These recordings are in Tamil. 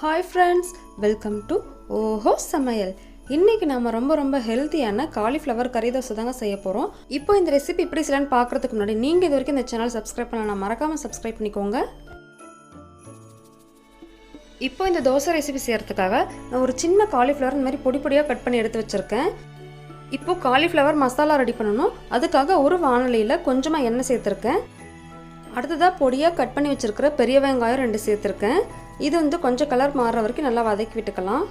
ஹாய் ஃப்ரெண்ட்ஸ், வெல்கம் டு ஓஹோ சமையல். இன்றைக்கி நம்ம ரொம்ப ஹெல்த்தியான காலிஃப்ளவர் கறி தோசை தாங்க செய்ய போகிறோம். இப்போ இந்த ரெசிபி எப்படி செய்யலான்னு பார்க்குறதுக்கு முன்னாடி நீங்கள் இது வரைக்கும் இந்த சேனல் சப்ஸ்கிரைப் பண்ணலாம், மறக்காமல் சப்ஸ்கிரைப் பண்ணிக்கோங்க. இப்போ இந்த தோசை ரெசிபி செய்கிறதுக்காக நான் ஒரு சின்ன காலிஃப்ளவர் இந்த மாதிரி பொடி பொடியாக கட் பண்ணி எடுத்து வச்சுருக்கேன். இப்போது காலிஃப்ளவர் மசாலா ரெடி பண்ணணும். அதுக்காக ஒரு வாணலியில் கொஞ்சமாக எண்ணெய் சேர்த்துருக்கேன். அடுத்ததாக பொடியாக கட் பண்ணி வச்சுருக்கிற பெரிய வெங்காயம் 2 சேர்த்துருக்கேன். இது கொஞ்சம் கலர் மாறுற வரைக்கும் நல்லா வதக்கி விட்டுக்கலாம்.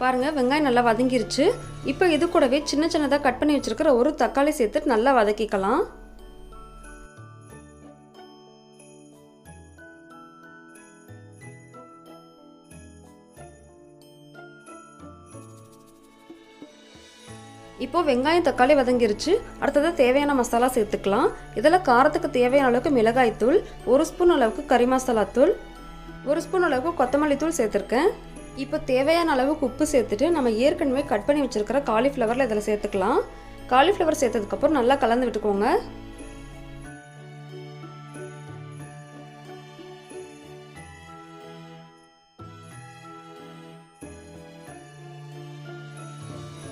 பாருங்க, வெங்காயம் நல்லா வதங்கிருச்சு. இப்போ இது கூடவே சின்னதாக கட் பண்ணி வச்சிருக்கிற ஒரு தக்காளி சேர்த்து நல்லா வதக்கிக்கலாம். இப்போ வெங்காயம் தக்காளி வதங்கிருச்சு. அடுத்ததாக தேவையான மசாலா சேர்த்துக்கலாம். இதில் காரத்துக்கு தேவையான அளவுக்கு மிளகாய்த்தூள், 1 ஸ்பூன் அளவுக்கு கறி மசாலா தூள், 1 ஸ்பூன் அளவுக்கு கொத்தமல்லி தூள் சேர்த்துருக்கேன். இப்போ தேவையான அளவுக்கு உப்பு சேர்த்துட்டு நம்ம ஏற்கனவே கட் பண்ணி வச்சுருக்கிற காலிஃப்ளவரில் இதில் சேர்த்துக்கலாம். காலிஃப்ளவர் சேர்த்ததுக்கப்புறம் நல்லா கலந்து விட்டுக்கோங்க.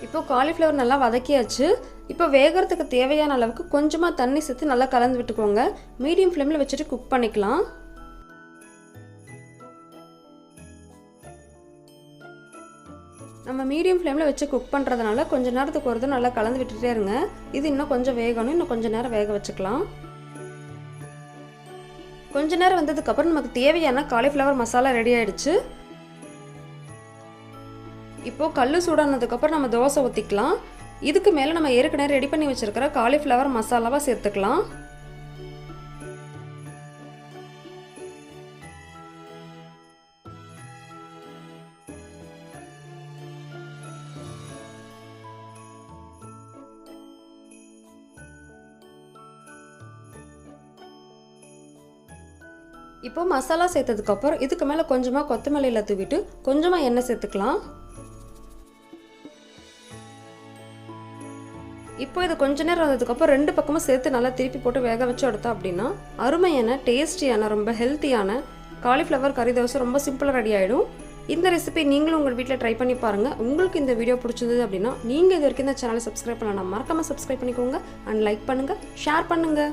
இப்போ காலிஃப்ளவர் நல்லா வதக்கியாச்சு. இப்போ வேகிறதுக்கு தேவையான அளவுக்கு கொஞ்சமாக தண்ணி சேர்த்து நல்லா கலந்து விட்டுக்கோங்க. மீடியம் ஃப்ளேமில் வச்சுட்டு குக் பண்ணிக்கலாம். நம்ம மீடியம் ஃப்ளேமில் வச்சு குக் பண்ணுறதுனால கொஞ்சம் நேரத்துக்கு ஒரு நல்லா கலந்து விட்டுட்டே இருங்க. இது இன்னும் கொஞ்சம் வேகணும், இன்னும் கொஞ்சம் நேரம் வேக வச்சுக்கலாம். கொஞ்ச நேரம் வந்ததுக்கப்புறம் நமக்கு தேவையான காலிஃப்ளவர் மசாலா ரெடி ஆகிடுச்சு. இப்போது கல் சூடானதுக்கப்புறம் நம்ம தோசை ஊற்றிக்கலாம். இதுக்கு மேலே நம்ம ஏற்கனவே ரெடி பண்ணி வச்சுருக்கிற காலிஃப்ளவர் மசாலாவை சேர்த்துக்கலாம். இப்போ மசாலா சேர்த்ததுக்கப்புறம் இதுக்கு மேலே கொஞ்சமாக கொத்தமல்லியில் தூவிட்டு கொஞ்சமாக எண்ணெய் சேர்த்துக்கலாம். இப்போ இது கொஞ்ச நேரம் வந்ததுக்கப்புறம் 2 பக்கமும் சேர்த்து நல்லா திருப்பி போட்டு வேக வச்சு எடுத்தோம் அப்படின்னா அருமையான டேஸ்டியான ரொம்ப ஹெல்த்தியான காலிஃப்ளவர் கறி தோசை ரொம்ப சிம்பிளாக ரெடி ஆகிடும். இந்த ரெசிபி நீங்களும் உங்கள் வீட்டில் ட்ரை பண்ணி பாருங்கள். உங்களுக்கு இந்த வீடியோ பிடிச்சிருந்தது அப்படின்னா நீங்கள் இது வரைக்கும் இந்த சேனலை சப்ஸ்கிரைப் பண்ணலாம், மறக்காமல் சப்ஸ்கிரைப் பண்ணிக்கோங்க. அண்ட் லைக் பண்ணுங்கள், ஷேர் பண்ணுங்கள்.